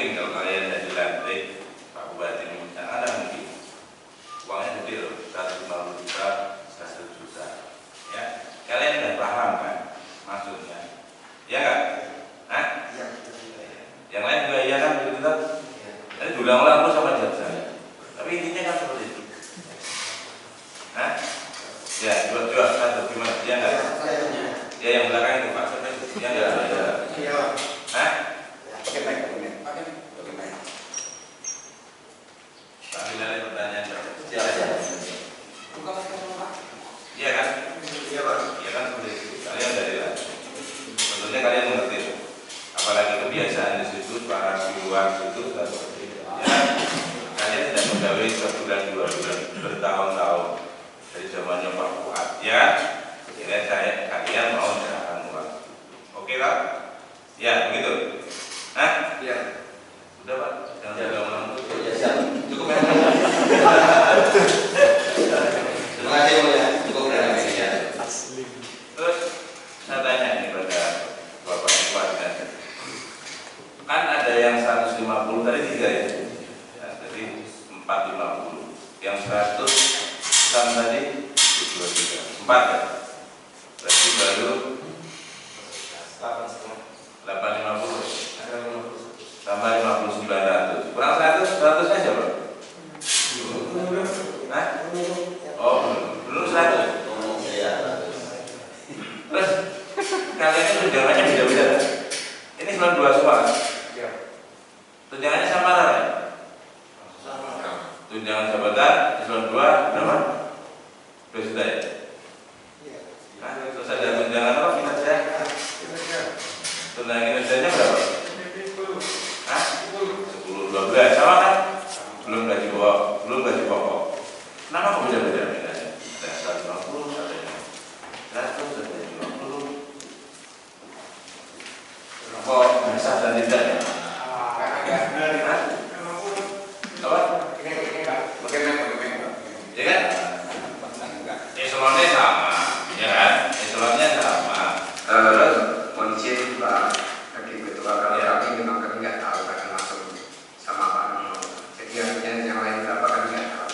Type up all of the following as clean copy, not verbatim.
mungkin kalau kalian jadi dilantik Pak Bupati minta, ada mungkin uangnya gede loh, 150 juta, 100 juta. Ya, kalian udah paham kan maksudnya? Ya nggak? Hah? Iya. Yang lain juga iya kan begitu kan? Tadi diulang-ulang terus sama jaksa. Tapi intinya kan seperti itu. Hah? Ya, dua satu gimana? Iya nggak? Ya yang belakang itu Pak. Ya nggak? Iya. Hah? Pakai mic. Sambil ada pertanyaan. Iya. Iya kan? Iya Pak. Iya kan seperti itu. Kalian dari lah. Tentunya kalian mengerti. Apalagi kebiasaan di situ para di luar situ dan seperti itu. Ya, kalian tidak menggawe sebulan 2 bulan bertahun-tahun dari zamannya Pak Fuad. Ya, kira kalian mau menyerahkan uang. Oke Pak? Ya begitu. Hah? Iya. Udah Pak. Jangan jaga ulang itu. Ya siap. Cukup ya. Terima kasih Mulia. Cukup berapa ya? Terus saya tanya ini pada Bapak Fuad kan ada yang 150 tadi 3 ya? Ya tadi 450. Yang 100 kan tadi 2 3 4 ya? Berarti baru 850 tambah 5.900 kurang 100 aja Pak? Hah? Oh belum 100? Iya. Terus kalian itu tunjangannya beda-beda kan? Ini 92 semua kan? Iya. Tunjangannya sama lah ya? Tunjangan jabatan di 92 berapa? 2 juta ya? Nah, terus ada tunjangan apa kinerja? Tunjangan kinerjanya berapa? Hah? 10, 12 sama kan? Belum gaji pokok. Kenapa kok beda-beda bedanya? Ada yang 150, ada yang 100, ada yang 50. Kok bisa dan tidak ya? Apa? Ya kan? Eselonnya sama, ya kan? Eselonnya sama. Terus mohon izin Pak Hakim Ketua, kalau Ya. kami memang kami nggak tahu karena langsung sama Pak Nono. Jadi yang lain berapa kami nggak tahu.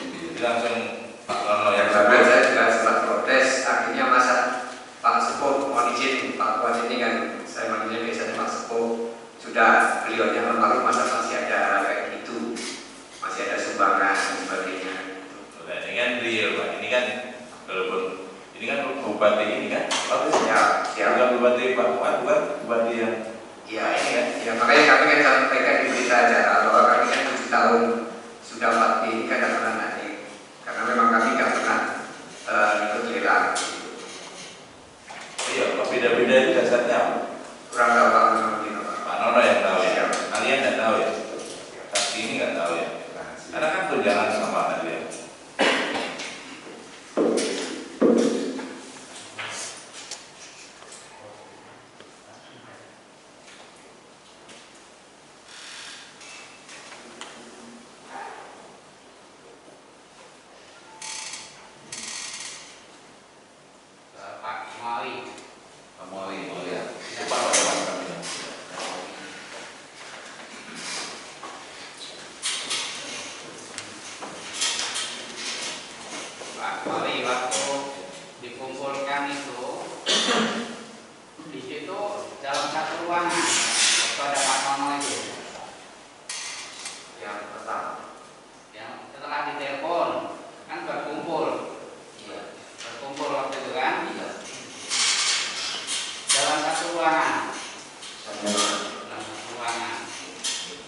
Jadi langsung Pak Nono yang Bahkan saya juga sempat protes, akhirnya masa Pak Sepuh mohon izin Pak Kuat ini kan saya manggilnya biasanya Pak Sepuh, sudah beliau yang lalu masa masih ada kayak gitu, masih ada sumbangan dan sebagainya. Nah, ini kan real Pak, ini kan walaupun ini kan bupati ini kan, oh Ya, bukan bupati Pak Fuad, bukan bupati yang ya ini kan, ya makanya kami kan sampaikan di berita acara bahwa kami kan 7 tahun sudah pasti ini kan tidak pernah naik, karena memang kami tidak pernah ikut lelang. iya, kok beda-beda itu dasarnya apa? Kurang tahu Pak Nono gitu Pak. Pak Nono yang tahu ya, kalian nggak tahu ya, saksi ini nggak tahu ya, karena kan tunjangan sama tadi ya. Mari waktu dikumpulkan itu di situ dalam satu ruangan waktu ada Pak Nono itu Yang pertama, yang setelah ditelepon kan berkumpul waktu itu kan dalam satu ruangan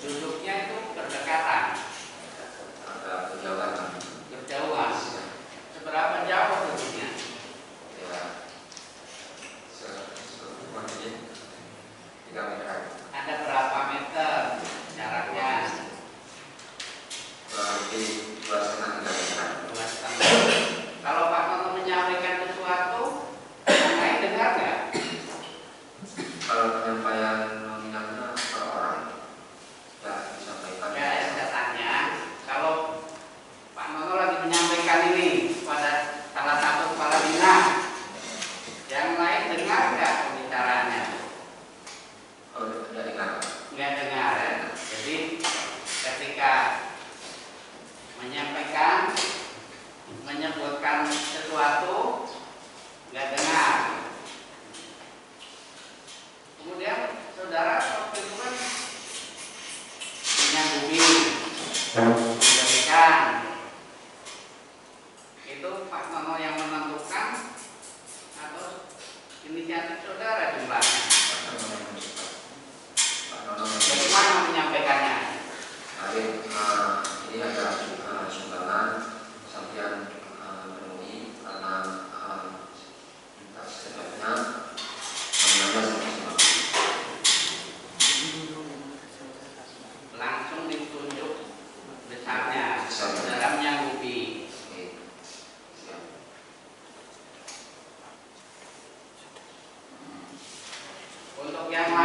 duduknya itu berdekatan ada kejauhan. berjauhan seberapa jauh duduknya Ya, 3 meter. ada berapa meter jaraknya Kurang lebih 2,5 meter. 2,5. Kalau Pak Nono menyampaikan sesuatu yang lain dengar nggak? Kalau penyampaian nominal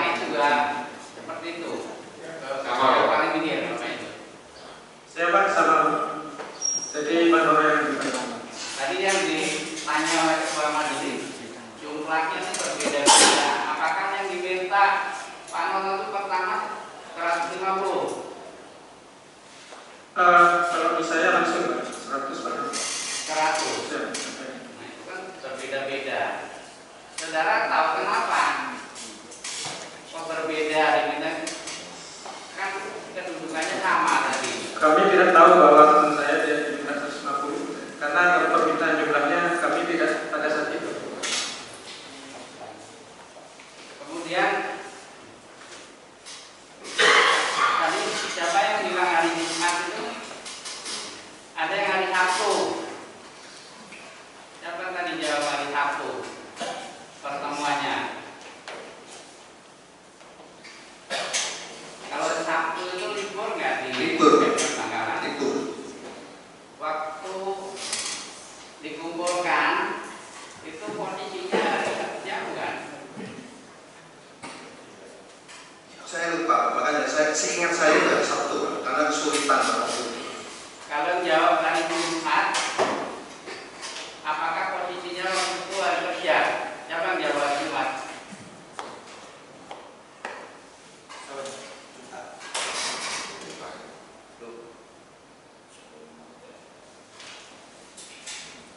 lain juga seperti itu. Yang paling minir apa itu? Saya Pak sama. Jadi menurut yang Tadi yang ditanya oleh Ketua Majelis, jumlahnya itu berbeda-beda. Apakah yang diminta Pak Nono itu pertama 150? kalau saya langsung 100 Pak. 100. Ya. Nah, itu kan berbeda-beda. Saudara tahu kenapa? Kok berbeda diminta? Kan kedudukannya sama tadi. Kami tidak tahu bahwa teman saya dia diminta 150 karena permintaan jumlahnya kami tidak pada saat itu. Kemudian tadi siapa yang bilang hari Jumat itu? Ada yang hari Sabtu. Siapa yang tadi jawab hari Sabtu pertemuannya? Kalau Sabtu itu libur nggak di Bangkalan? Libur. Waktu dikumpulkan itu posisinya jauh kan? Saya lupa, makanya seingat saya dari Sabtu karena kesulitan waktu itu. Kalau yang jawab hari Jumat, apakah posisinya waktu itu hari kerja? Siapa yang jawab hari Jumat?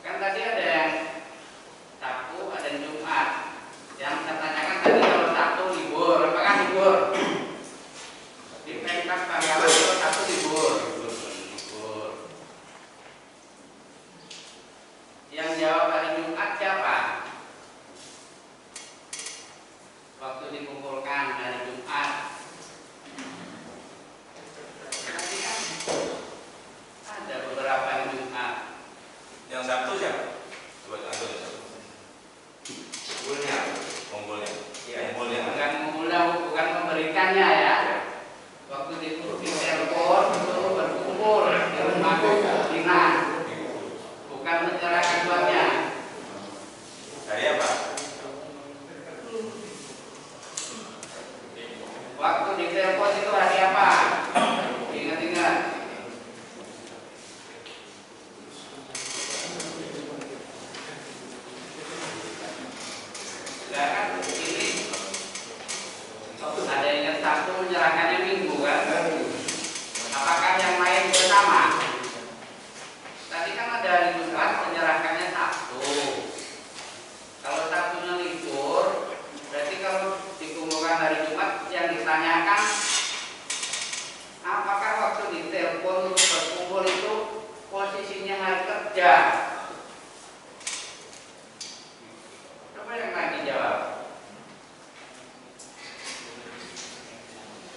Kan tadi ada yang Sabtu, ada yang Jumat. Yang saya tanyakan tadi kalau Sabtu libur, apakah libur? Di Pemkab Bangkalan itu Sabtu libur. Libur. Yang jawab hari Jumat siapa? Waktu dikumpulkan hari Jumat. Tadi kan ada beberapa yang Jumat. Yang Sabtu siapa? Coba antum ya. Kumpulnya. Ya, Kumpulnya. bukan mengulang, bukan memberikannya ya. Waktu di telepon itu berkumpul di rumah Dina, bukan menyerahkan uangnya. Hari apa? Waktu di telepon itu hari apa? Ingat-ingat. Nah, kan ini ada yang ingat Sabtu menyerahkannya Minggu kan? Apakah yang lain bersama? Tadi kan ada hari Jumat menyerahkannya Sabtu. Kalau Sabtunya libur, berarti kalau dikumpulkan hari Jumat yang ditanyakan apakah waktu ditelepon untuk berkumpul itu posisinya hari kerja? Coba yang lain dijawab.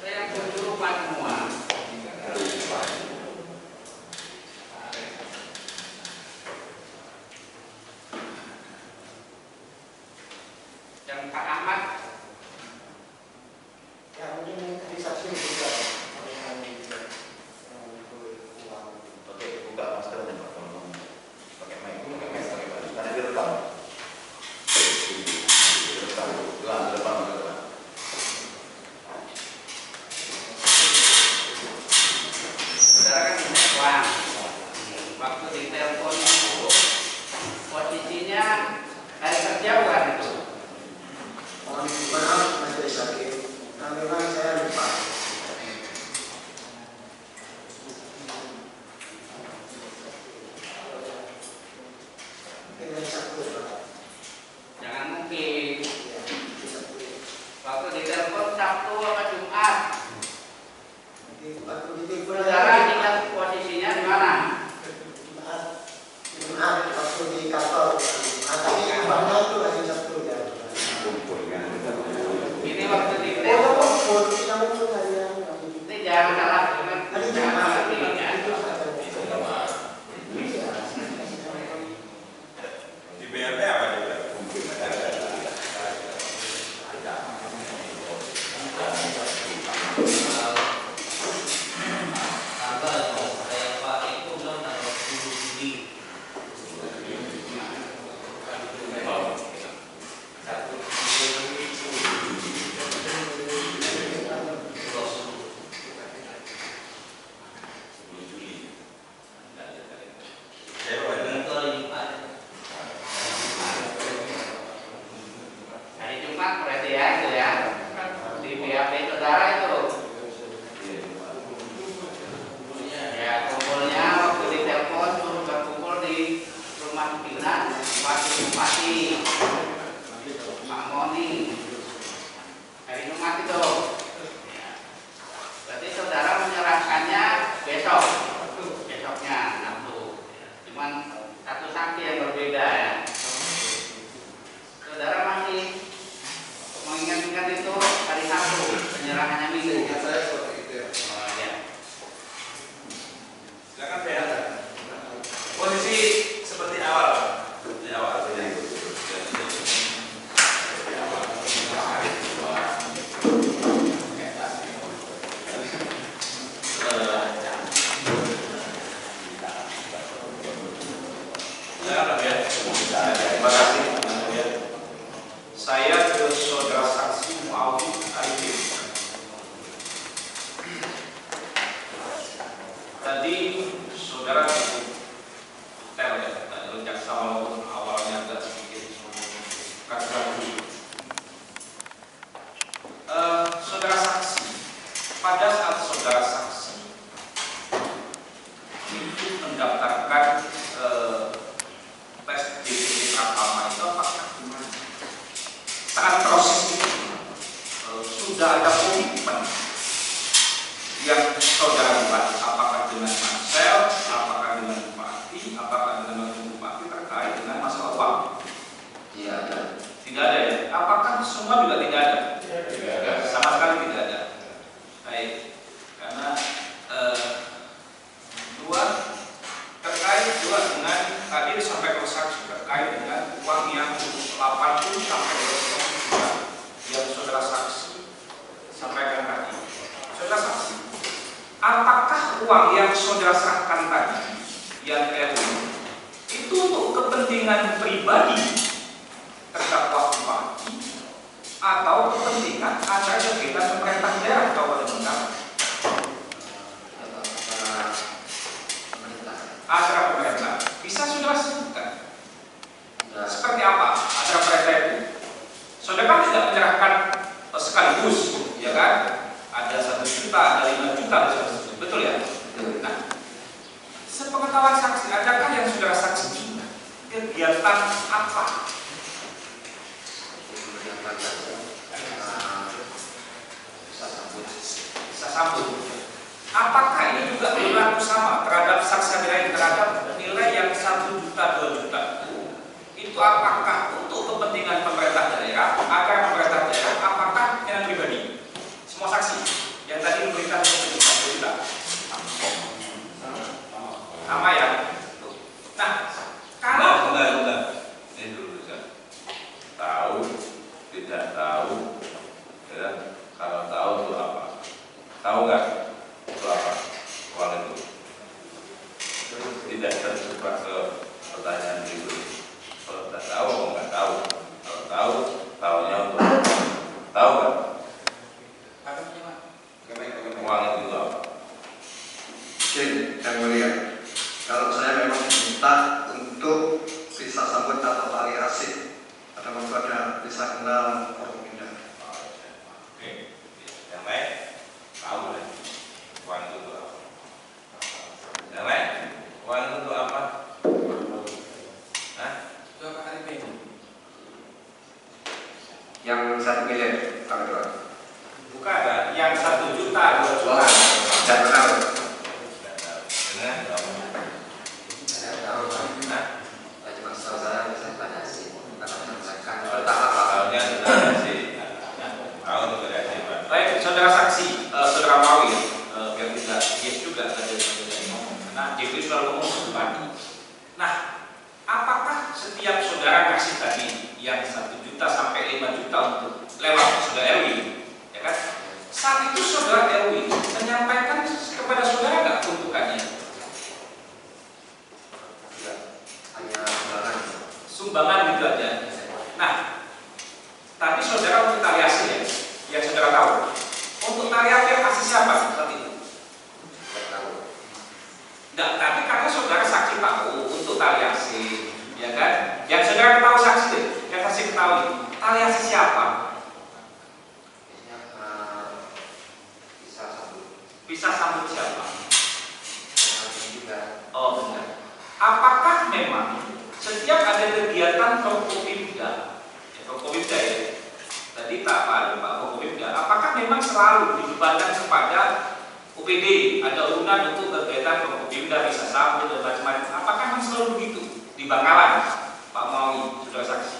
Saya yang tujuh lupa semua. Yang Pak Ahmad. Ya, mungkin saksi juga. Oke, buka maskernya Pak. Pakai mic, karena direkam. Direkam. Depan. Saudara kan punya uang. Waktu ditelepon itu posisinya hari kerja bukan itu? Mohon maaf, Majelis Hakim. Nah, memang saya lupa. Mungkin hari Sabtu, Pak. Jangan mungkin. Ya, hari Sabtu. Waktu ditelepon Sabtu apa Jumat? Waktu ditelepon Saudara ingat posisinya di mana? Jumat, waktu di kantor. Tapi umpamanya itu hari Sabtu ya. Ini waktu Oh, ditelepon. yang hari yang Ini jangan salah dengan hari jangan Jumat. ngerti ya. Di BRT apa juga? sudah ada komitmen yang saudara buat, apakah dengan Marcel, apakah dengan Bupati, apakah dengan Wakil Bupati terkait dengan masalah uang? Iya, ada. Tidak ada ya? Apakah semua juga tidak ada? Tidak ada. Sama sekali tidak ada. Baik, karena dua terkait juga dengan tadi disampaikan saksi terkait dengan uang yang 80 sampai 200 juta yang saudara saksi sampaikan tadi. Saudara saksi, apakah uang yang saudara serahkan tadi yang itu untuk kepentingan pribadi terdakwa Bupati atau kepentingan acara kegiatan pemerintah daerah Kabupaten Bengkala? Acara pemerintah bisa saudara sebutkan seperti apa acara pemerintah itu? Saudara kan tidak menyerahkan sekaligus, ya kan? Ada 1 juta, ada 5 juta, betul ya? Nah, sepengetahuan saksi, adakah yang saudara saksi kegiatan apa? Bisa sambut. Apakah ini juga berlaku sama terhadap saksi lain terhadap nilai yang 1 juta, 2 juta? Itu apakah untuk kepentingan pemerintah daerah, agar pemerintah daerah, apakah yang pribadi? Semua saksi yang tadi memberikan 1 juta. Sama ya? Nah, kalau Bentar. Ini dulu saja. Tahu, tidak tahu, ya. Kalau tahu itu apa? Tahu nggak itu apa? Uang itu tidak terjebak ke pertanyaan itu. Kalau tidak tahu, nggak tahu. Kalau tahu, tahunya untuk apa? Tahu nggak? Uang itu apa? Oke, yang mulia, kalau saya memang minta untuk bisa sambut atau variasi, ada bisa kenal Forkominda. Oke, yang lain tahu deh. Uang itu untuk apa? Yang lain, uang itu untuk apa? Hah? Yang 1 miliar, Pak Ketua. bukan yang 1 juta, 2 juta. Oh, tidak tahu. Tidak tahu. Dengar? Saya tahu. Hah? Cuma saya bisa tanya sih, karena menyampaikan Tahunnya sudah sih. Tahun sudah sih, Pak. Baik, saudara saksi, saudara Mawi, biar tidak yes juga tadi karena Jeffrey selalu ngomong pribadi. Nah, apakah setiap saudara kasih tadi yang 1 juta sampai 5 juta untuk lewat saudara Erwin, ya kan? Saat itu saudara Erwin menyampaikan kepada saudara nggak peruntukannya? hanya sumbangan. Sumbangan gitu aja. Nah, tadi saudara untuk tali asih ya, yang saudara tahu. Untuk tali asih siapa saat itu? Tidak tahu. Enggak, tapi karena saudara saksi tahu untuk tali asih, ya kan? Yang saudara tahu saksi deh, yang saksi ketahui. Tali asih siapa? Bisa sambut. Bisa sambut siapa? Juga. Oh benar. Apakah memang setiap ada kegiatan Forkominda, Forkominda ya, tadi tak Pak Forkominda, apakah memang selalu dibebankan kepada UPD, ada urunan untuk kegiatan Forkominda, bisa sambut dan macam-macam? Apakah memang selalu begitu di Bangkalan, Pak Mawi, saudara saksi?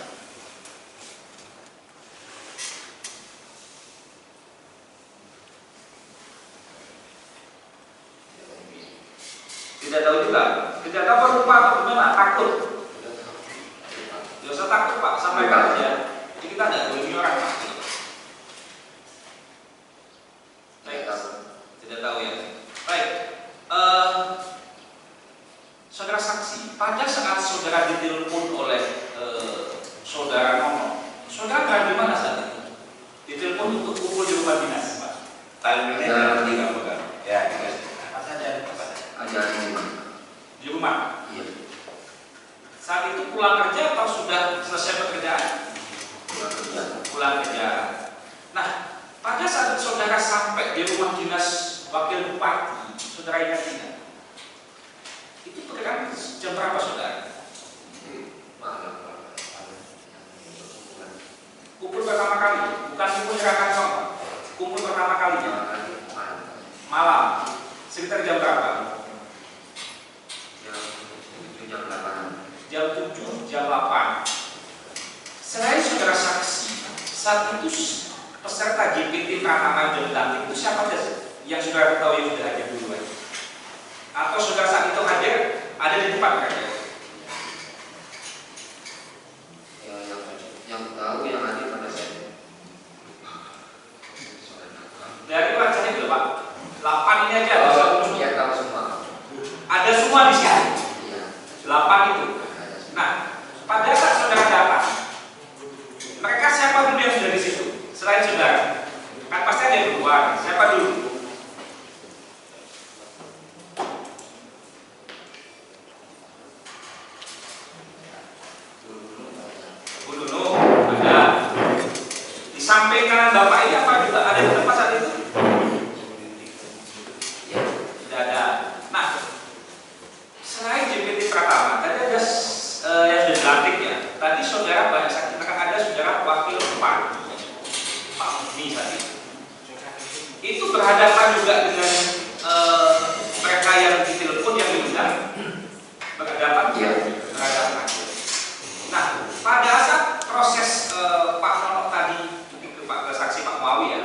Tidak tahu juga. Tidak tahu perlu Pak, bagaimana? Takut. Tidak usah takut Pak, sampaikan saja. Jadi kita tidak boleh orang Pak. Baik, tidak tahu ya. Baik, saudara saksi, pada saat saudara ditelepon oleh saudara Nono, saudara berada di mana saat itu? Ditelepon untuk kumpul di rumah dinas Pak. Talinya tidak bukan? Ya, dikasih. Apa saja? Ada Di rumah. Iya. Saat itu pulang kerja atau sudah selesai pekerjaan? Pulang kerja. Nah, pada saat saudara sampai di rumah dinas wakil bupati, saudara ingat tidak? Itu perkiraan jam berapa saudara? Kumpul pertama kali, bukan kumpul nyerahkan uang. nama yang dilantik itu siapa saja yang saudara tahu yang sudah hadir duluan? Atau saudara saat itu hadir ada di tempat mereka? Ya, yang tahu yang hadir pada saya. Dari bacanya itu Pak, 8 ini aja. Ya tahu semua. Ada semua di sini. Iya. 8 itu. Nah, pada saat saudara datang, mereka siapa dulu yang sudah di situ? Selain saudara, kan pasti ada yang duluan. Siapa dulu? Bu Nunu, ada. Di samping kanan Bapak ini apa juga ada di tempat saat itu? Tidak ada. Nah, selain JPT Pratama, tadi ada yang sudah dilantik ya. Tadi saudara banyak saksi, ada saudara wakil Pak Mufni tadi. Itu berhadapan juga dengan mereka yang ditelepon yang diundang. Berhadapan Iya. berhadapan. Nah, pada saat proses Pak Nono tadi ke saksi Pak Muawi ya,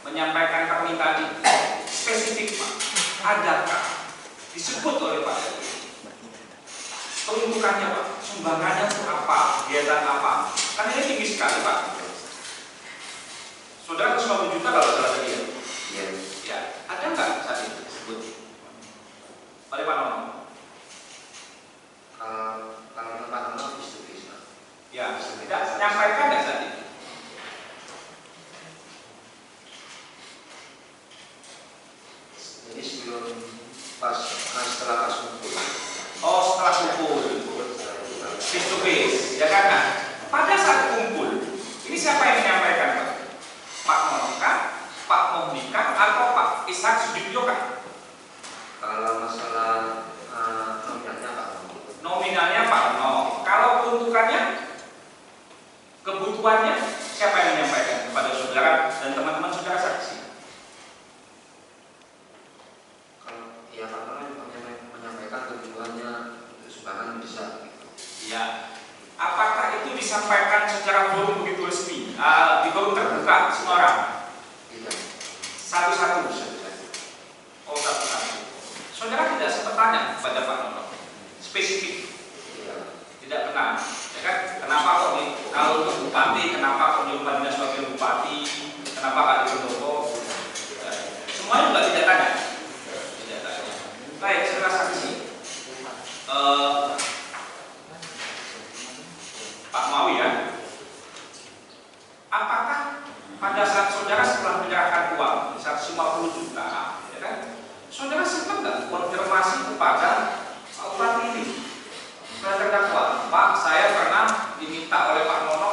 menyampaikan permintaan itu spesifik Pak, adakah disebut oleh Pak peruntukannya Pak, sumbangannya itu apa, kegiatan apa? Kan ini tinggi sekali Pak. Saudara 150 juta kalau salah tadi ya. Iya. Ya, ada nggak saat itu disebut oleh Pak Nono? Kalau Pak Nono bis-bis, Pak. Ya, tidak menyampaikan nggak saat itu? Jadi sebelum setelah pas kumpul. Oh, setelah kumpul, face to face, ya kan? Nah, pada saat kumpul, ini siapa yang menyampaikan Pak? Pak Nono kah, Pak Muhni kah, atau Pak Ishak Sudibyo kah? Kalau masalah nominalnya Pak Nono. Nominalnya Pak Nono. Kalau peruntukannya, kebutuhannya, siapa yang menyampaikan kepada saudara dan teman-teman saudara saksi? Kalau ya Pak Nono menyampaikan kebutuhannya untuk sumbangan bisa. Ya. Apakah itu disampaikan secara forum begitu resmi? Di forum terbuka semua orang? Tidak. Satu-satu. Oh, satu-satu. Saudara tidak sempat tanya kepada Pak Nono spesifik? Tidak pernah. Ya kan? Kenapa kok nih? Kalau untuk bupati, kenapa kok diumumkan sebagai bupati? Kenapa Pak Dipondowo? Semuanya juga tidak tanya. Tidak tanya. Baik, saudara saksi. Pak Mawi ya. Apakah pada saat saudara setelah menyerahkan uang 150 juta, ya kan? Saudara sempat nggak konfirmasi kepada Pak Bupati ini? Saya terdakwa, Pak, saya pernah diminta oleh Pak Nono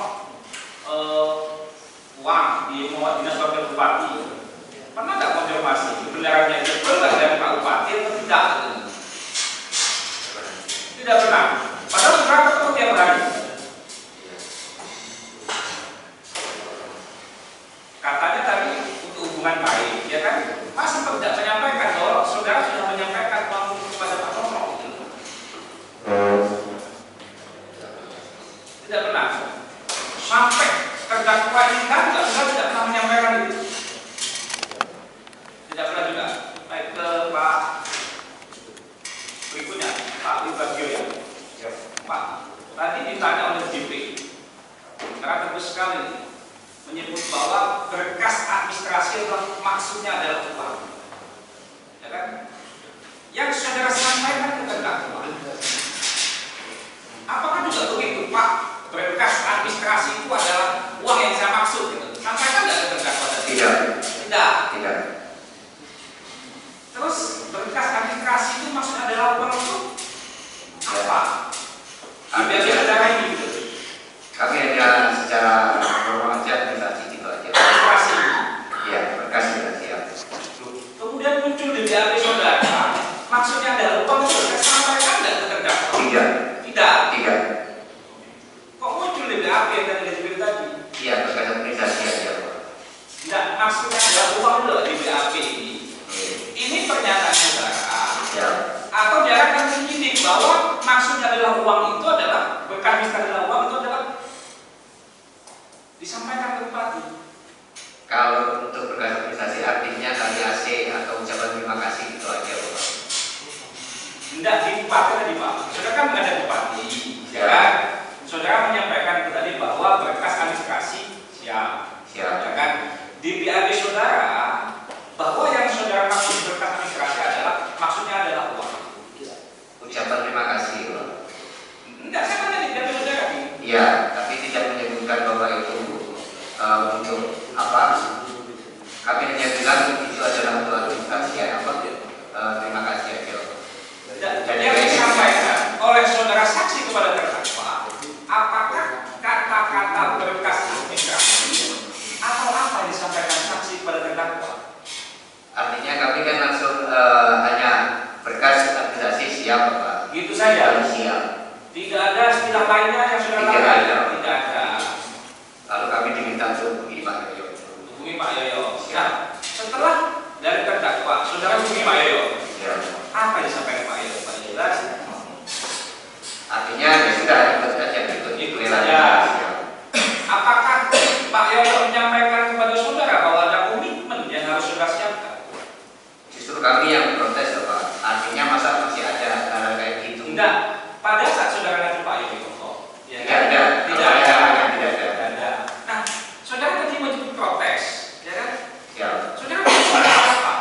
uang di Dinas Wakil Bupati. Pernah nggak konfirmasi kebenarannya betul nggak dari Pak Bupati atau tidak? Tidak pernah. Padahal saudara ketemu tiap hari. Katanya tadi untuk hubungan baik, ya kan? Mas sempat tidak menyampaikan bahwa saudara sudah menyampaikan uang kepada Pak Nono. Tidak pernah. Sampai terdakwa ini kan saudara tidak pernah menyampaikan itu. Tidak pernah juga. Baik ke Pak berikutnya, Pak Wibagio ya. Pak, tadi ditanya oleh JP, karena tegas sekali menyebut bahwa berkas administrasi adalah maksudnya adalah uang, ya kan? Yang saudara sampaikan ke terdakwa, apakah juga begitu Pak? Berkas administrasi itu adalah uang yang saya maksud, gitu. Sampaikan nggak ke terdakwa tadi? Tidak. Tidak. Tidak. Terus berkas administrasi itu maksudnya adalah uang itu apa? Biar saudara ini gitu. Kami hanya secara normal aja administrasi gitu aja. Administrasi. Iya, berkas administrasi ya. Kemudian muncul di BAP saudara, maksudnya adalah uang itu saya sampaikan nggak ke terdakwa? Tidak. Tidak. Tidak. Kok muncul di BAP yang tadi disebut tadi? Iya, berkas administrasi aja Pak. Tidak, maksudnya adalah uang loh di BAP ini. Ini pernyataan saudara. Ya. Atau dia akan menyidik bahwa maksudnya adalah uang itu adalah berkas adalah uang itu adalah disampaikan ke bupati. Kalau untuk berkas administrasi artinya kali AC atau ucapan terima kasih itu aja Bapak. Tidak di bupati tadi Pak. Saudara kan menghadap bupati, ya kan? Saudara menyampaikan tadi bahwa berkas administrasi siap, ya kan? Di BAB saudara bahwa yang saudara maksud berkas administrasi adalah maksudnya adalah uang. Ucapan terima kasih Pak. Enggak, saya tanya di BAB saudara. Iya, tapi tidak menyebutkan bahwa itu untuk apa? Kami hanya bilang itu adalah untuk administrasi apa? Terima kasih aja. Jadi yang disampaikan oleh saudara saksi kepada terdakwa, apakah kata-kata berkas administrasi atau apa yang disampaikan saksi kepada terdakwa? Artinya kami kan langsung hanya berkas administrasi siap Pak. Gitu saja. Siap. Tidak ada istilah lainnya yang saudara Tidak lakukan? ada. Tidak ada. Lalu kami diminta untuk hubungi Pak Yoyo. Hubungi Pak Yoyo. Nah, setelah dari terdakwa, saudara hubungi Pak Yoyo. Ya. Apa yang disampaikan Pak Yoyo? Pak jelas. Artinya ya sudah ikut saja Ikut saja. Apakah Pak Yoyo menyampaikan kepada saudara bahwa ada komitmen yang harus saudara siapkan? Justru kami yang protes Pak. Artinya masa masih ada hal kayak gitu? Enggak. Pada saat saudara ngadu Pak Yoyo, ya Tidak kan? ada. Tidak ada. Tidak ada. Nah, saudara tadi menyebut protes, ya kan? Ya. Saudara protes apa?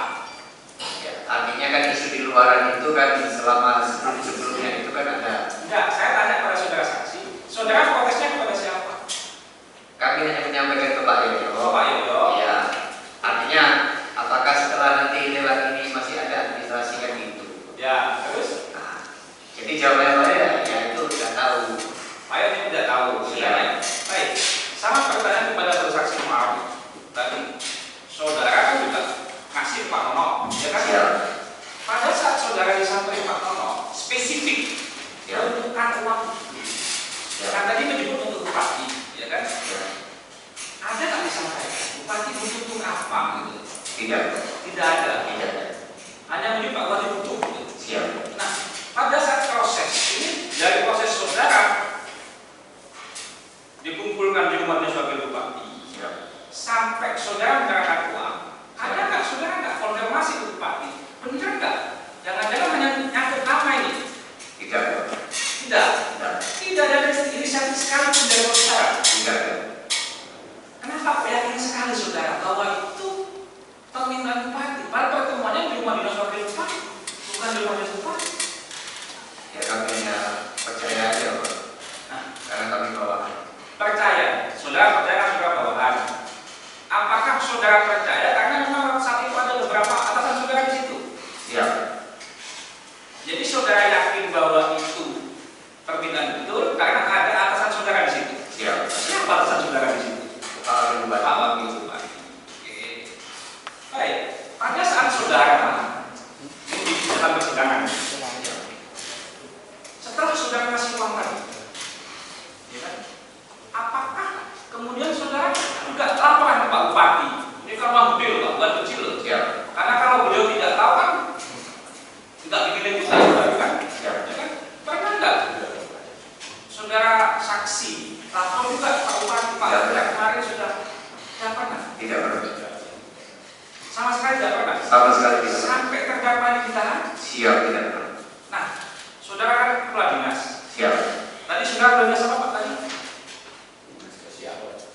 Ya. Artinya kan isu di luaran itu kan selama sebelumnya itu kan ada. Enggak, saya tanya pada saudara saksi. Saudara protesnya kepada siapa? Kami hanya menyampaikan ke Pak Yoyo. Oh, Pak Yoyo. Ya. Artinya apakah setelah nanti lewat ini masih ada administrasi kan gitu? Ya, terus? Nah, jadi jawabannya ya itu sudah tahu. Pak Yoyo tidak tahu. Iya. Baik. Sama pertanyaan kepada saudara saksi Ma'ruf. Tadi saudara kan juga ngasih Pak Nono, ya kan? Ya. Pada saat saudara disampaikan Pak Nono, spesifik Ya. menentukan uang. Ya. Kan tadi menyebut untuk bupati, ya kan? Ya. Ada nggak disampaikan? Bupati butuh untuk apa? Gitu? Tidak. Tidak ada. Tidak ada. Hanya menyebut Pak Wali butuh. Gitu. Siap. Nah, pada saat proses ini dari proses saudara dikumpulkan di rumah dinas wakil bupati, Siap. sampai saudara menyerahkan uang, ada nggak saudara nggak konfirmasi ke bupati? Benar nggak? Jangan-jangan hanya nyangkut nama ini? Tidak. Tidak. Tidak. Tidak ada inisiatif sekali pun dari saudara. Tidak. Kenapa yakin sekali saudara bahwa itu permintaan bupati? Padahal pertemuannya di rumah dinas wakil bupati, bukan di rumah dinas bupati. Ya kami hanya percaya aja Pak. Nah, Karena kami bawahan. percaya, saudara percaya saudara bawahan. Apakah saudara percaya karena memang saat itu ada beberapa atasan saudara di situ? Siap. Jadi saudara yakin bahwa itu permintaan betul karena ada atasan saudara di situ. Siap. Siapa atasan saudara di situ? Pak Wakil Bupati. Pak Wakil Bupati. Oke. Baik. Pada saat saudara ini di dalam persidangan, setelah saudara kasih uang tadi, ya kan? Apakah kemudian saudara juga laporan ke Pak Bupati? Ini kan uang gede loh, Pak, bukan kecil loh. Siap. Karena kalau beliau tidak tahu kan tidak bikin liputan baru kan? Siap. Ya kan? Pernah nggak saudara saksi lapor juga Pak Bupati, Pak? Tidak. Kemarin sudah tidak pernah. Tidak pernah. Sama sekali tidak pernah. Sama sekali tidak pernah. Sampai terdakwa ini ditahan. Siap. Tidak pernah. Nah, saudara kan kepala dinas. Siap. Tadi saudara kepala dinas apa Pak tadi?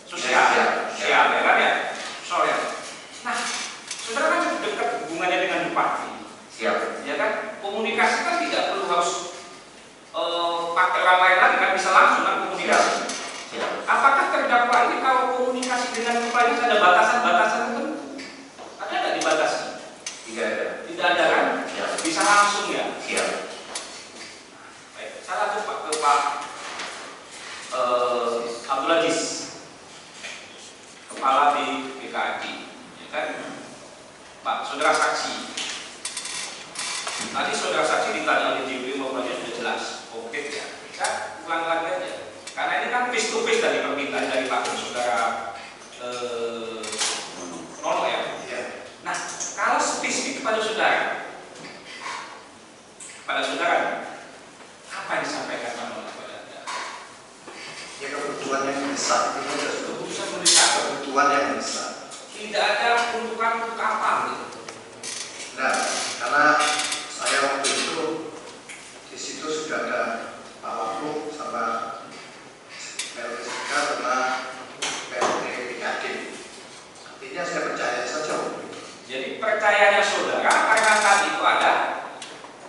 Sosial. Siap ya kan ya? Sosial. Nah, saudara kan cukup dekat hubungannya dengan bupati. Siap. Ya kan? Komunikasi kan tidak perlu harus pakai orang lain lagi kan, bisa langsung kan komunikasi. Siap. Apakah terdakwa ini kalau komunikasi dengan kepala dinas ada batasan-batasan tertentu? Ada nggak dibatasi? Tidak ada. Tidak ada kan? Siap. Bisa langsung ya? Siap. Baik, saya lanjut Pak ke Pak Abdul Aziz, kepala di BKAD, ya kan? Pak, saudara saksi. Tadi saudara saksi ditanya oleh JP maupun sudah jelas, oke ya. Saya ulang lagi aja, karena ini kan face to face dari permintaan dari Pak saudara Nono ya. Nah, kalau spesifik pada saudara, apa yang disampaikan Pak Nono kepada Anda? Ya kebutuhan yang besar itu sudah Keputusan mendesak. kebutuhan yang besar. Tidak Jadi percayanya saudara karena saat itu ada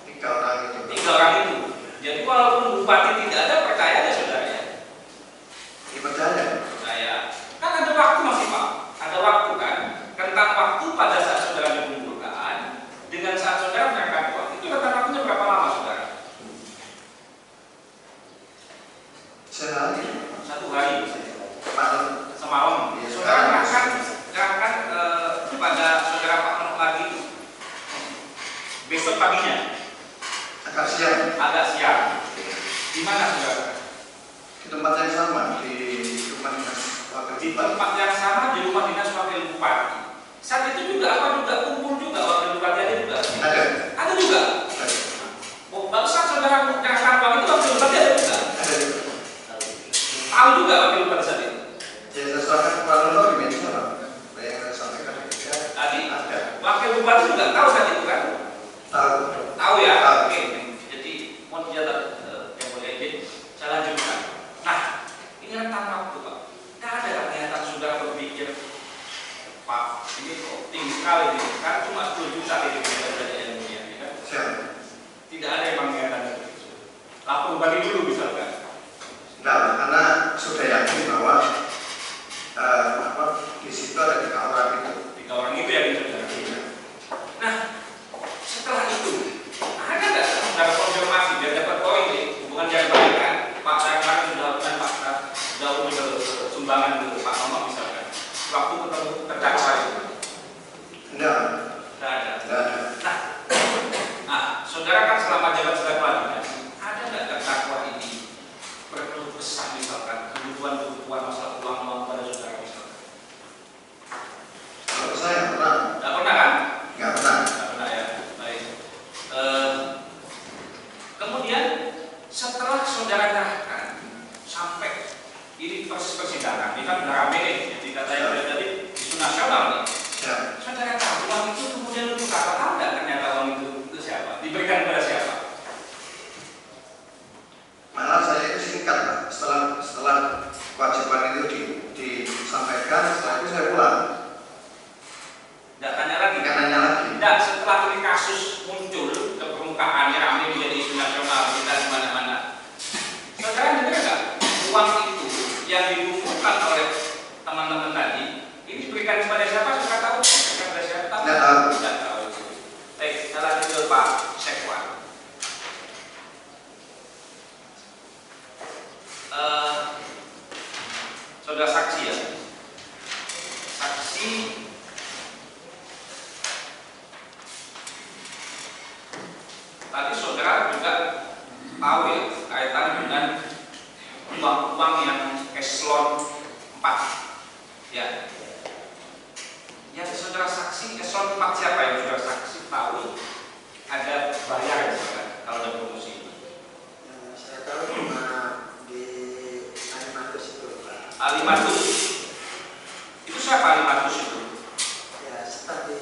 3 orang itu. 3 orang itu. Jadi walaupun bupati tidak ada, percaya saudara ya. Dipercaya. Percaya. Kan ada waktu masih Pak. Ada waktu kan. Rentang waktu pada saat saudara dikumpulkan dengan saat saudara menyerahkan uang itu rentang waktunya berapa lama saudara? Sehari. 1 hari. Malam. Semalam. Iya, Saudara sekarang. serahkan kepada saudara Pak Menok lagi besok paginya. Agak siang. Di mana saudara? Di tempat yang sama, di rumah dinas wakil Di bupati. tempat yang sama di rumah dinas wakil bupati. Saat itu juga kumpul juga wakil bupati ada juga. Ada juga. Oh, baru saat saudara menyerahkan uang itu wakil bupati ada juga. Ada juga. Tahu juga wakil bupati saat itu. Ya, saya serahkan kepada lo di media Pak. Yang saya sampaikan juga. Tadi Ada. wakil bupati juga tahu saat itu kan? Tahu. Tahu ya. Tahu. Oke. Jadi mohon izin yang boleh izin saya lanjutkan. Nah, ini rentang waktu Pak. Tidak ada ternyata saudara berpikir Pak, ini kok tinggi sekali ini. Kan cuma 10 juta ini yang mulia, ya kan? Siap. Tidak ada yang mengingatkan itu. Lapor bagi dulu misalkan. Enggak, karena sudah yakin bahwa di situ ada 3 orang itu. 3 orang itu ya saudara. Nah, setelah itu ada nggak saudara konfirmasi biar dapat poin nih hubungan yang baik kan? Pak saya kemarin sudah lakukan Pak sudah udah sumbangan ke Pak Nono misalkan. Waktu ketemu terdakwa itu. Enggak. Tidak ada. Enggak ada. Nah, saudara kan selama jabat sebagai pelayanan, ada nggak terdakwa ini perlu besar misalkan kebutuhan masalah uang pada saudara misalkan? Kalau saya pernah. Tidak pernah kan? Enggak pernah. Tidak pernah ya. Baik. Kemudian setelah saudara nyerahkan sampai ini proses persidangan, ini kan udah rame nih, jadi katanya tadi isu nasional nih. Siap. Saudara tahu uang itu kemudian untuk apa? Tahu nggak ternyata uang itu siapa? Diberikan kepada siapa? Malah saya itu singkat Pak. Setelah kewajiban itu disampaikan, setelah itu saya pulang. Tidak tanya lagi. Nggak nanya lagi. Tidak, setelah ini kasus muncul ke permukaan rame menjadi isu nasional kita di mana-mana. Saudara dengar nggak uang itu yang dikumpulkan oleh teman-teman tadi ini diberikan kepada siapa? Saudara tahu? Diberikan kepada siapa? Tidak tahu. Tidak tahu. Baik, saya lanjut ke Pak Sekwan. Saudara saksi ya. Saksi tadi saudara juga tahu ya kaitan dengan uang-uang yang eselon 4 ya. Yang saudara saksi eselon 4 siapa yang saudara saksi tahu ada bayar misalkan kalau ada promosi? Saya tahu cuma di Alimatus itu Pak. Alimatus itu siapa Alimatus itu? Ya, staf di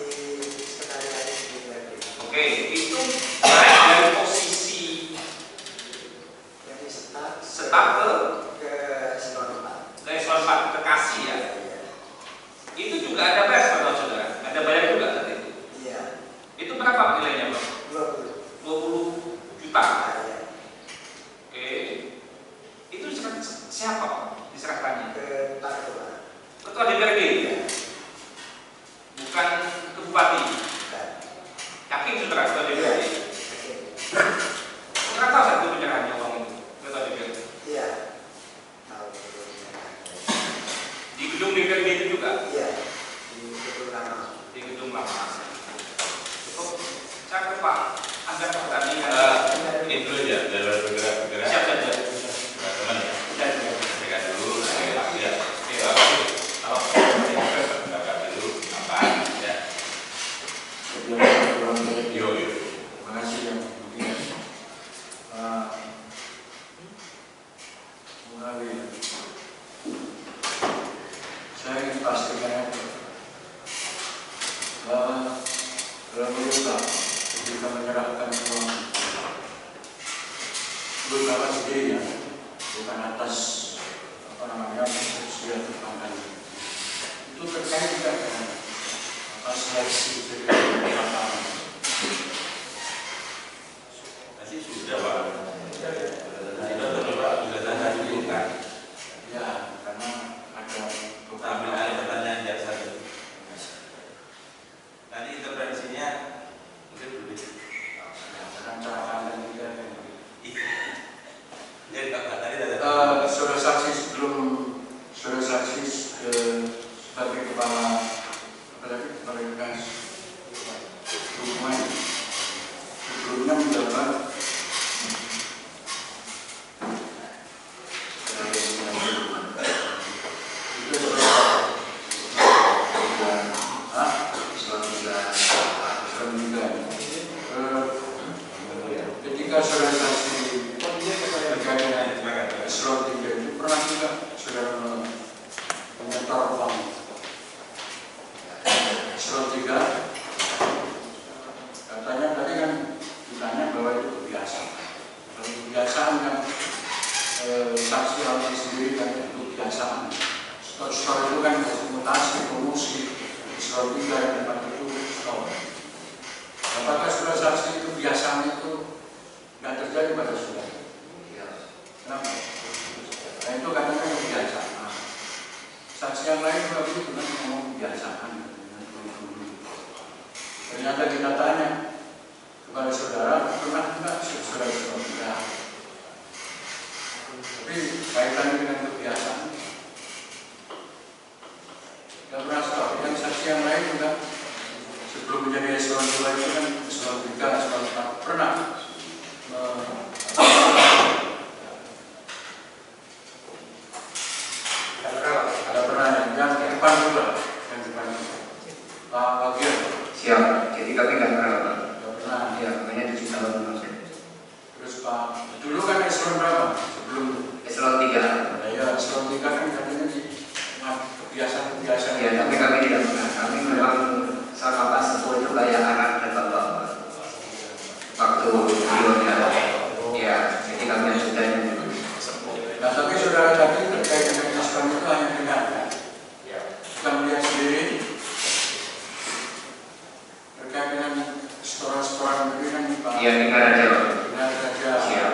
sekretariat di DPRD. Oke, itu naik dari posisi Jadi staf ke eselon 4. ke eselon 4 ke kasih ya. Itu juga ada bayar saudara. Ada bayar juga tadi itu. Iya. Itu berapa nilainya Pak? 20 juta. Iya. Oke. Itu diserahkan siapa Pak? Diserahkannya? Ke Tarto Pak. Ketua DPRD ya? Bukan ke Bupati. Bukan. Yakin saudara ketua DPRD? Oke. Saudara tahu satu penyerahannya uang itu ketua DPRD? Iya. Tahu. Di gedung DPRD itu juga? Iya. Di gedung lama. Di gedung lama. Cukup. Saya ke Pak. Anda tadi Ini dulu ya, jadwal bergerak. siap saja. Teman ya. Dan Mereka dulu, ya. kalau Kakak dulu, apa? Ya. Yo. Terima kasih yang mulia. Mulai. Saya ingin pastikan Alhamdulillah ketika menyerahkan uang beberapa idenya bukan atas sudah terpangkan itu terkait juga dengan atas seleksi dari pertama. Masih sudah Pak. Kita coba bisa tanya dulu kan. Ya, karena ada Ambil alih pertanyaan jaksa dulu. Tadi intervensinya mungkin boleh. perencanaan dan juga Ya, Kak, tadi ada. saudara saksi sebelum saudara saksi sebagai kepala dinas perhubungan sebelumnya menjabat ketika saudara saksi terkait dengan eselon 3 itu pernah juga saudara menyetor uang eselon 3 katanya tadi kan ditanya bahwa itu kebiasaan. Kalau kebiasaan kan saksi alami sendiri kan itu kebiasaan. Store itu kan mutasi, promosi eselon 3 yang tempat itu store. Apakah saudara saksi itu kebiasaan itu nggak terjadi pada saudara? Kenapa? Nah itu katanya kebiasaan. Saksi yang lain juga begitu kan ngomong kebiasaan. Ternyata kita tanya kepada saudara, pernah enggak saudara tidak? Tapi kaitannya dengan kebiasaan. Tidak pernah tahu. Yang saksi yang lain juga sebelum menjadi eselon 2 itu kan eselon 3, eselon 4 pernah ada pernah yang depan juga, yang depan Pak Bagian. Siap, jadi kami nggak pernah Pak. Nggak pernah. Ya, makanya 7 tahun masuk. Terus Pak, dulu kan eselon berapa? Sebelum Eselon 3. ya eselon 3 kan katanya di kebiasaan-kebiasaan. Ya, tapi kami tidak pernah. Kami memang sama Pak Sepuh itu kayak anak dan bapak Pak. Waktu beliaunya. Ya, jadi kami sudah Nah, tapi saudara tadi terkait dengan eselon itu hanya dengar kan? Bukan melihat sendiri. Terkait dengan setoran-setoran itu kan Pak. Iya, dengar aja Pak. Dengar saja. Siap.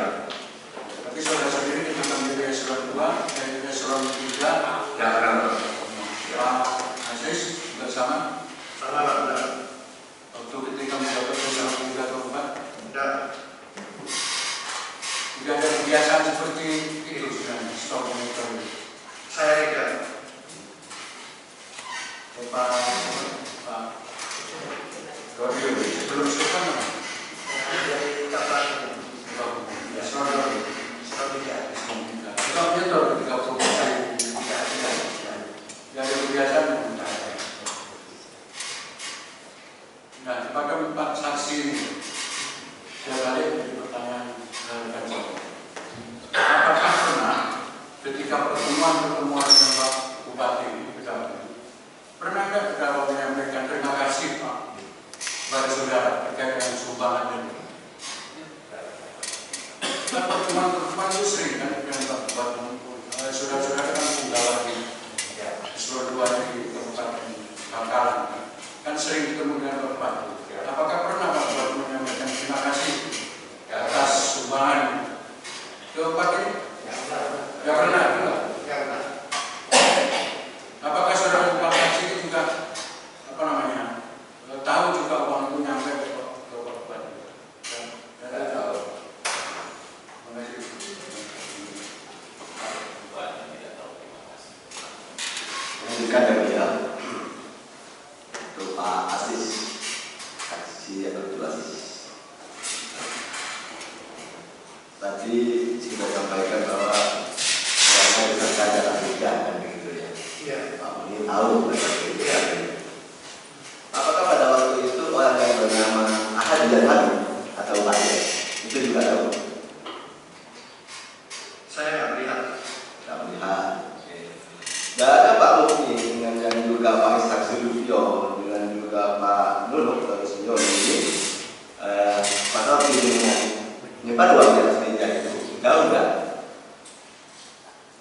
Tapi saudara sendiri ketika menjadi eselon 2 dan eselon 3 Tidak pernah Pak. Pak Aziz bersama Sama Pak, enggak. waktu ketika menjabat eselon 3 atau 4 Enggak. tidak ada kebiasaan seperti itu sebenarnya stok monitor itu. Saya tidak. Pak Rodio sebelum sekarang apa? Dari kapan? Eselon 2. Eselon 3. Eselon 3. Stok monitor ketika promosi tidak ada kebiasaan. Nah, kepada Pak saksi ini saya balik dari pertanyaan apakah pernah ketika pertemuan dengan Pak Bupati pernah nggak kita menyampaikan terima kasih Pak kepada saudara terkait dengan sumbangan ini? Nah, pertemuan itu sering kan dengan Pak Bupati. Saudara-saudara kan penggawa di seluruh dua di Kabupaten Bangkalan kan sering ketemu dengan Pak Bupati. Apakah pernah Pak Bupati menyampaikan terima kasih atas sumbangan ke Bupati ini? Ya pernah. Apakah saudara Pak Saksi juga tahu juga uang itu nyampe ke Pak Bupati? Tidak tahu. Lanjutkan dari ya untuk Pak Aziz, saksi atau Ibu Aziz. Tadi sudah sampaikan bahwa orangnya bisa saja tidak kan begitu ya. Iya. Pak Muni tahu begitu ya. Apakah pada waktu itu orang yang bernama Ahad dan Habib atau Pak Yai itu juga tahu? Saya nggak melihat. Tidak melihat. Dan ada Pak Muni dengan yang juga Pak Ishak Silvio dengan juga Pak Nunuk atau Sinyo ini Pak Novi dengan nyebar uang di atas meja itu tahu nggak?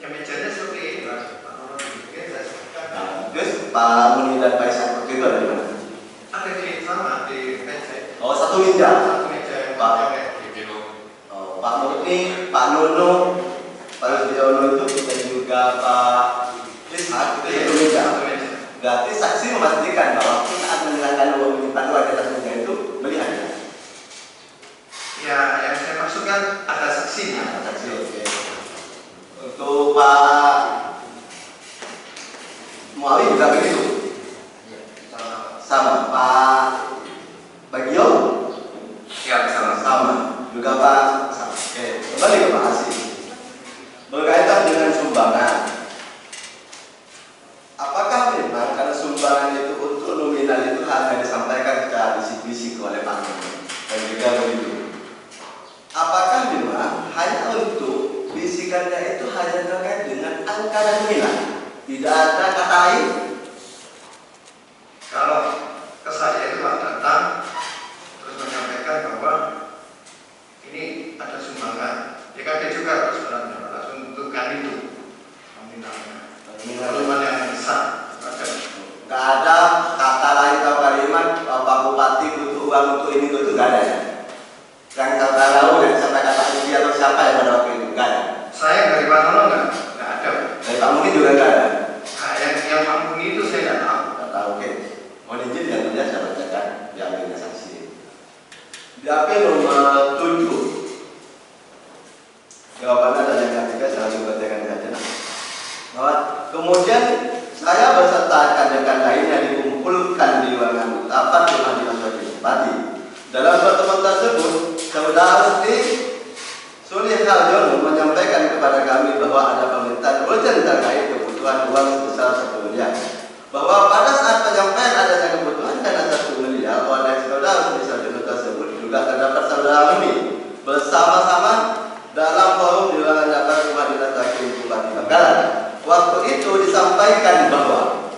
Yang mejanya seperti ini Pak. Pak Nono mungkin saya sebutkan. Terus Pak Muni dan Pak Ishak waktu itu ada di mana? satu meja. Satu meja yang Pak. Oh, Pak Murni, Pak Nono, Pak Rusdiono itu dan juga Pak Ishak itu satu meja. Berarti saksi memastikan bahwa saat menyerahkan uang menyimpan uang di atas meja itu melihatnya. Ya, yang saya maksudkan ada saksinya. Ada saksi, oke. Untuk Pak Muawi juga begitu. Sama Pak Bagio. Siap, Sama juga Pak. Oke, kembali ke Pak Asih. Berkaitan dengan sumbangan, apakah memang karena sumbangan itu untuk nominal itu hanya disampaikan secara bisik-bisik oleh Pak Nono dan juga begitu? Apakah memang hanya untuk bisikannya itu hanya terkait dengan angka dan nominal, tidak ada kata lain? Kalau ke saya itu Pak datang terus menyampaikan bahwa ini ada sumbangan, dia kaget juga terus langsung tentukan itu nominalnya. Nominal yang besar ada. Nggak ada kata lain atau kalimat Pak Bupati butuh uang untuk ini itu nggak ada ya? Yang saudara tahu yang disampaikan Pak Budi atau siapa yang pada waktu itu nggak ada? Saya dari Pak Nono nggak ada. Dari Pak Mungkin juga nggak ada. Nah, yang Pak Muni itu saya nggak tahu. Nggak tahu, oke. Mohon izin yang mulia saya bacakan diambilnya saksi. DAP nomor 7. Jawabannya ada yang ketiga, saya langsung bacakan saja. Bahwa kemudian saya beserta rekan-rekan lainnya dikumpulkan di ruangan rapat di Majelis Bupati. Dalam pertemuan tersebut, Saudara Rusdi Sulih Harjono menyampaikan kepada kami bahwa ada permintaan urgent terkait kebutuhan uang sebesar 1 miliar. Bahwa pada saat penyampaian adanya kebutuhan dana 1 miliar oleh Saudara Rusdi Harjono tersebut juga terdapat Saudara Mimi bersama-sama dalam forum di ruangan rapat Pengadilan Hakim Bupati Bangkalan. Waktu itu disampaikan bahwa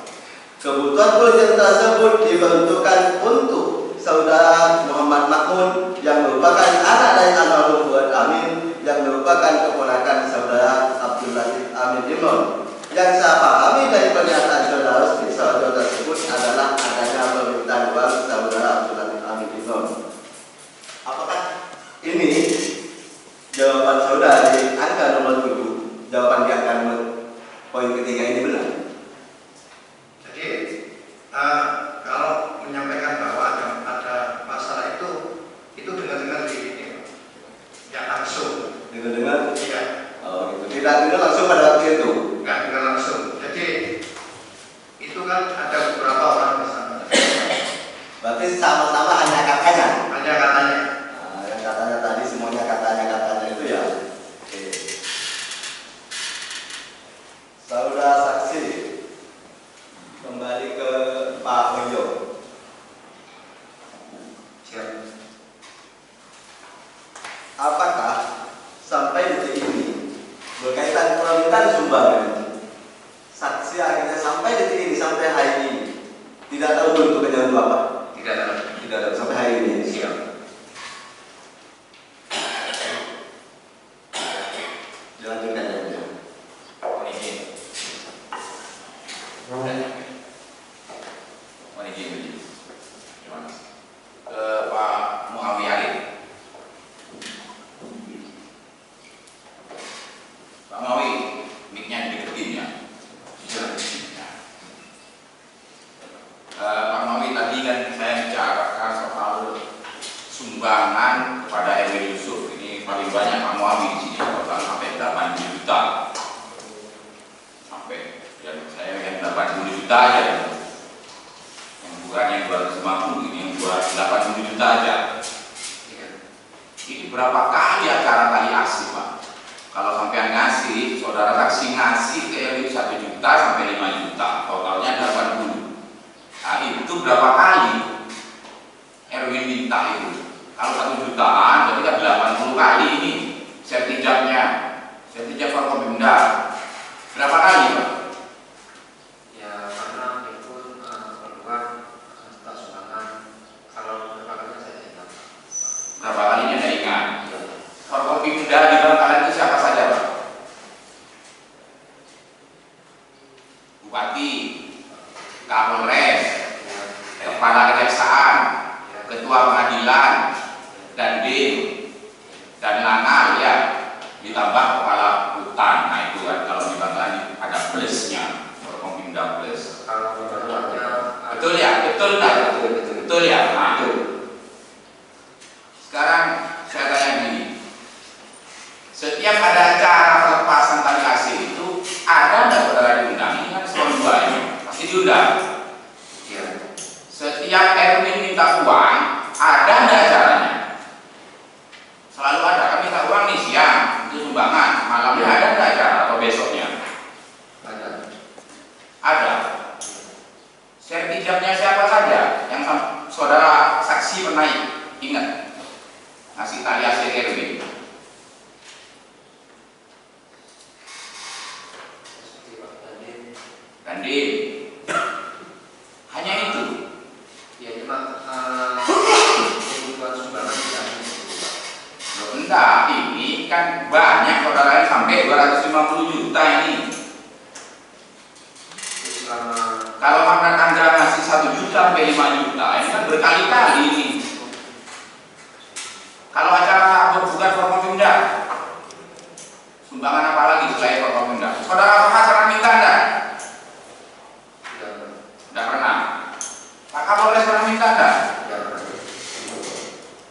kebutuhan urgent tersebut diperuntukkan untuk Saudara Muhammad Makmun yang merupakan anak dari almarhum Fuad Amin yang merupakan keponakan Saudara Abdul Latif Amin Imron. Yang saya pahami dari pernyataan Saudara Rusdi tersebut adalah adanya permintaan uang Saudara Abdul Latif Amin Imron. Apakah ini jawaban Saudara di angka nomor 7, jawaban di angka nomor poin ketiga ini benar? Jadi kalau menyampaikan bahwa ada masalah itu dengar-dengar di ini, ya langsung. Dengar-dengar? Iya. Oh gitu. Tidak dengar langsung pada waktu itu? Enggak dengar langsung. Jadi itu kan ada beberapa orang bersama. Berarti sama-sama hanya katanya? Hanya katanya. Nah, yang katanya tadi semuanya katanya itu ya. Oke. Saudara saksi, kembali ke Pak Hoyo. Siap. Apakah sampai detik ini berkaitan permintaan sumbangan, saksi akhirnya sampai detik ini, sampai hari ini tidak tahu bentuknya untuk apa? Tidak ada. Tidak tahu sampai hari ini. Siap. Dilanjutkan ya. Pak Muawi Arif. Pak Muawi, mic-nya dideketin ya. Pak Muawi, tadi kan saya bicarakan soal sumbangan kepada RW Yusuf. Ini paling banyak Pak Muawi di sini, total sampai 80 juta. Sampai ya, saya yang 80 juta aja. Yang bukan yang 250, ini yang 280 juta aja. Ini berapa kali acara kali asli, Pak? Kalau sampai ngasih, saudara saksi ngasih ke RW 1 juta sampai 5 juta, totalnya 80. Nah, itu berapa kali RW minta itu? Kalau 1 jutaan, berarti kan 80 kali ini sertijabnya, sertijab Forkopimda. Berapa kali, Pak? Ya karena itu peluang atas sumbangan. Kalau berapa kali saya ingat. Berapa kalinya saya ingat. Forkopimda di Bangkalan itu siapa saja, Pak? Bupati, Kapolres, Kepala Kejaksaan, ketua pengadilan, dan dan Lana ya, ditambah kepala hutan. Nah itu kan kalau di Bangladesh ada plusnya, Forkompimda plus. Betul ya, betul tak? Betul ya. Nah, sekarang saya tanya gini, setiap ada acara pelepasan tali asih itu ada nggak saudara diundang? Ini kan soal dua ini pasti diundang. Setiap Erwin minta uang, ada nggak acaranya? Selalu ada. Kami minta uang nih siang itu sumbangan, malamnya ada nggak acara atau besoknya? Ada. Sertijabnya siapa saja yang saudara saksi pernah ingat ngasih tali asih Erwin? Dandim. Hanya itu. Ya cuma kebutuhan sumbangan tidak. Loh, enggak, ini kan banyak saudara sampai 250 juta ini. Kalau makna tangga ngasih 1 juta sampai 5 juta, ini kan berkali-kali ini. Kalau acara bukan Forkompimda, sumbangan apa lagi selain Forkompimda? Saudara pernah minta enggak? Tidak pernah. Pak Kapolres pernah minta enggak?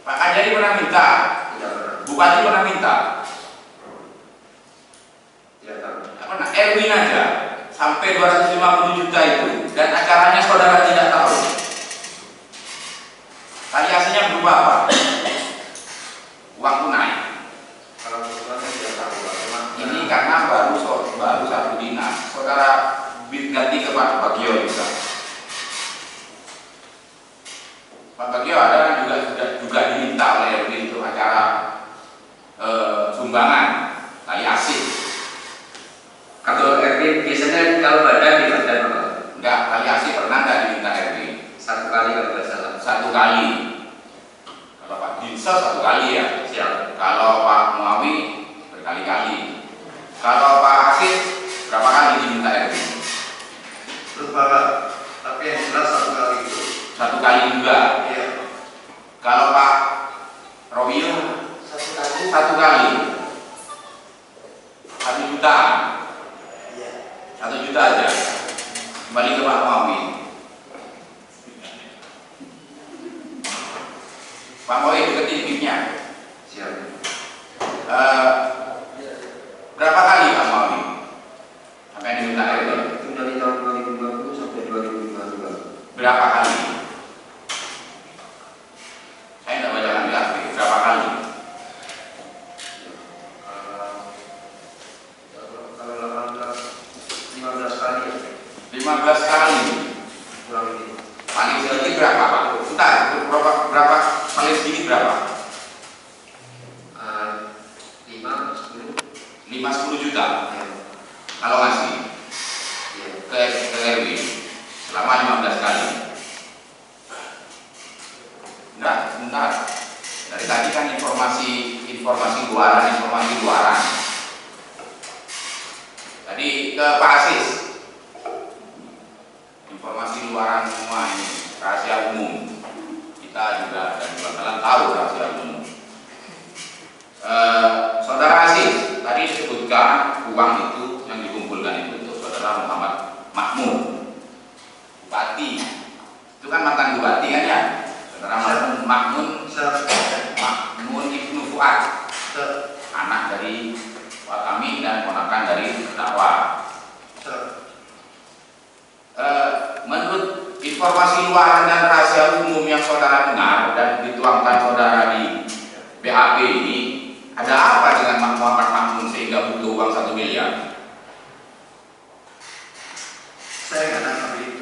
Pak Kajari pernah minta? Bupati pernah minta? Tidak pernah. Erwin aja sampai 250 juta itu, dan acaranya saudara tidak tahu. Tali aslinya berupa apa? Uang tunai. Ini karena baru satu dinas. Saudara ganti ke Pak Bagio juga. Pak Bagio ada juga diminta oleh Erwin untuk acara sumbangan tali asih. Kalau Erwin biasanya kalau badan di badan apa? Enggak, tali asih pernah enggak diminta Erwin? 1 kali kalau tidak salah. 1 kali. Kalau Pak Dinsos 1 kali ya. Siap. Kalau Pak Muawi berkali-kali. Kalau Pak Hasid berapa kali diminta Erwin? Lupa Pak, tapi yang jelas 1 kali itu. 1 kali juga. Iya. Kalau Pak Romeo 1 kali. 1 juta. 1 juta aja. Kembali ke Pak Muawi. Pak Muawi deketin mic-nya. Siap. Berapa kali Pak Muawi sampai diminta Erwin? Itu dari tahun 2020 sampai 2022. Berapa kali? Saya tidak bacakan di HP. Berapa kali? Kalau 15 kali. 15 kali. Kurang lebih. Paling sedikit berapa Pak? Entar, berapa paling sedikit berapa? 5-10 juta. Kalau ngasih ke Erwin selama 15 kali. Enggak, sebentar. Dari tadi kan informasi luaran. Tadi ke Pak Asis. Informasi luaran semua ini rahasia umum. Kita juga dan kalian tahu rahasia umum. Saudara Asis, tadi disebutkan uang itu yang dikumpulkan itu untuk saudara Muhammad Makmun, Bupati. Itu kan mantan Bupati kan ya? Saudara Makmun Ibnu Fuad, anak dari Pak Amin dan ponakan dari terdakwa. Menurut informasi luaran dan rahasia umum yang saudara dengar dan dituangkan saudara di BAP ini, ada apa dengan Muhammad Makmun sehingga butuh uang 1 miliar? Saya nggak nangkap itu.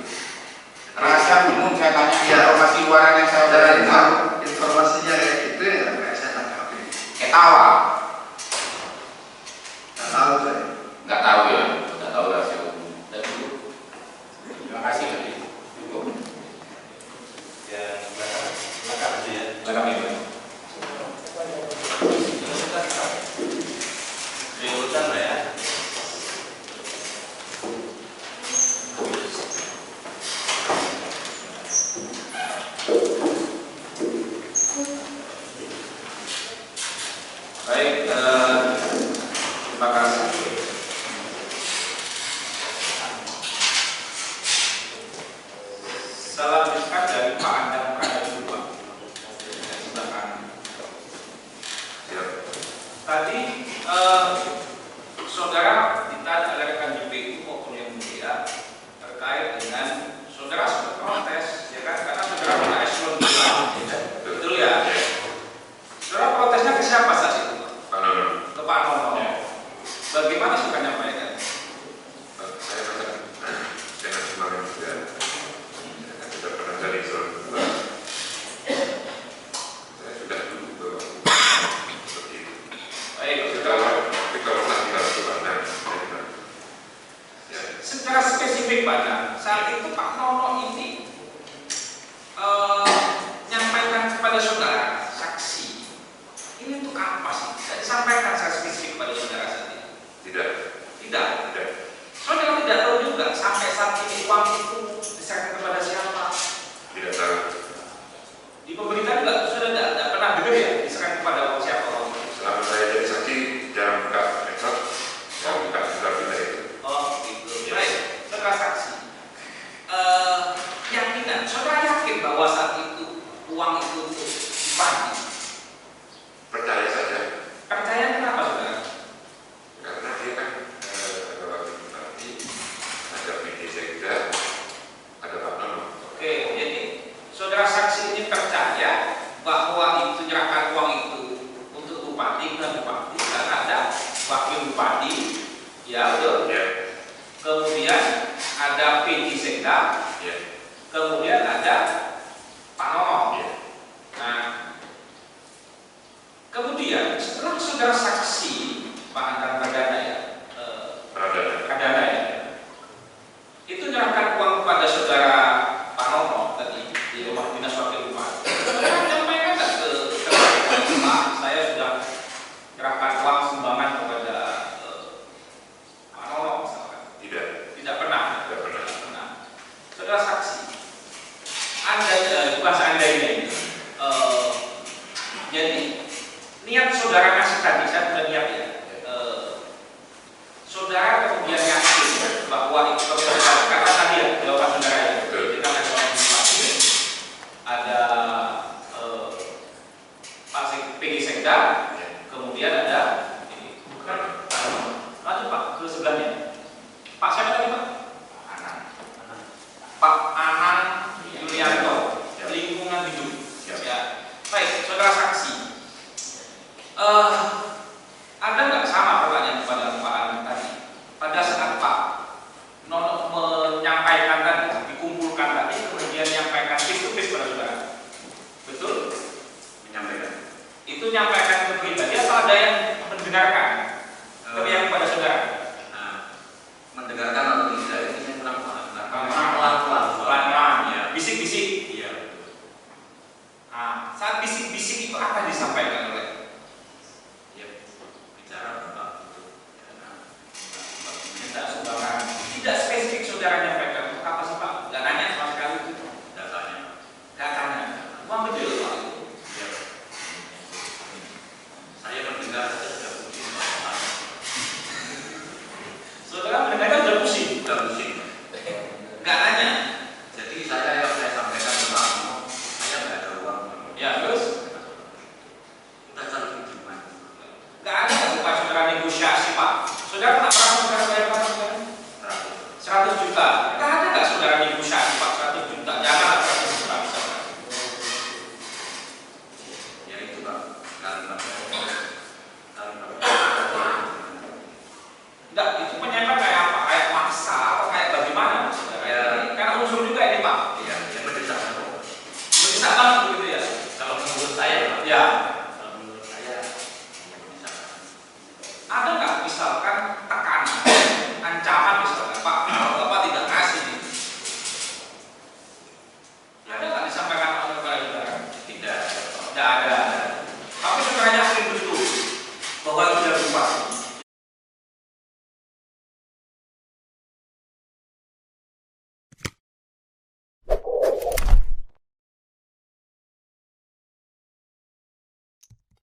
Rahasia umum saya tanya, Iya. informasi luaran yang saya saudara dengar. Informasinya kayak gitu ya nggak saya nangkap itu. Ketawa, Nggak tahu saya. nggak tahu ya, nggak tahu rahasia umum. Dan itu, terima kasih. Cukup. Ya, belakang aja ya. Belakang itu. Diurutan lah ya. saudara, saksi, ini untuk apa sih? Saya sampaikan secara spesifik pada saudara saat ini. Tidak. Tidak. Saudara tidak tahu juga sampai saat ini uang itu diserahkan kepada siapa. Tidak tahu. Di pemerintahan juga saudara tidak pernah dengar ya diserahkan kepada siapa uang itu. Selama saya jadi saksi, jarang buka medsos, jarang buka berita itu. Oh, gitu. Baik, saudara saksi. Yakinan, saudara yakin bahwa saat itu uang itu untuk bupati? Percaya saja. Percaya kenapa saudara? Karena dia kan ada wakil bupati, ada PD Sekda, ada Pak Nono. Oke, jadi saudara saksi ini percaya bahwa itu menyerahkan uang itu untuk bupati dan bupati karena ada wakil bupati, ya betul. Ya. Kemudian ada PD Sekda, Ya. kemudian ada Pak Nono. Ya. Nah, kemudian setelah saudara saksi Pak Antar Pradana ya, Pradana ya, itu menyerahkan uang kepada saudara Pak Nono tadi di rumah dinas wakil bupati. Saudara menyampaikan nggak ke Pak, saya sudah menyerahkan uang sumbangan kepada Pak Nono misalkan. Tidak. Tidak pernah. Tidak pernah. Tidak pernah. Saudara saksi, Anda bukan seandainya. Jadi niat saudara kasih tadi, saya sudah niat ya. Saudara kemudian yakin bahwa itu karena tadi ya jawaban saudara ya. Jadi kan ada orang bupati, ada Pak PG Sekda, kemudian ada ini bukan maju Pak ke sebelahnya. Pak siapa tadi Pak? Pak Anang Yulianto, lingkungan hidup. Ya. Baik, saudara saksi. Ada nggak sama pertanyaan kepada Pak Anang tadi? Pada saat Pak Nono menyampaikan tadi, dikumpulkan tadi, kemudian menyampaikan face to face pada saudara. Betul? Menyampaikan. Itu menyampaikan ke pribadi atau ada yang mendengarkan? Teriak kepada saudara. Nah, mendengarkan atau tidak ini kurang paham. Pelan-pelan. Ya. Bisik-bisik. Iya. Nah, saat bisik-bisik itu apa disampaikan oleh? Ya, bicara tentang itu. Minta sumbangan. Tidak spesifik saudara menyampaikan untuk apa sih Pak? Gak nanya sama sekali itu. Datanya. Gak tanya. Uang gede loh Pak itu. Ya. Saya mendengar saja sudah pusing. Saudara mendengarnya sudah pusing. Sudah pusing. Gak nanya. Jadi saya sampaikan tentang saya nggak ada uang. Ya terus? Kita cari pinjaman. Gak ada Pak saudara negosiasi Pak. Saudara tak pernah saudara bayar berapa saudara? 100 juta. Gak ada nggak saudara negosiasi Pak 100 juta? Jangan 100 juta misalkan. Ya itu Pak. Kalimat. Enggak, itu penyebab kayak apa? Kayak maksa atau kayak bagaimana saudara? Ya. Karena unsur juga ini Pak. Iya, yang mendesak. Mendesak banget begitu ya? Kalau menurut saya, Pak. Ya. Kalau menurut saya, mendesak. Ada nggak misalkan tekanan, ancaman misalkan Pak, kalau Bapak tidak ngasih nih. Ada nggak disampaikan oleh saudara? Tidak. Tidak ada.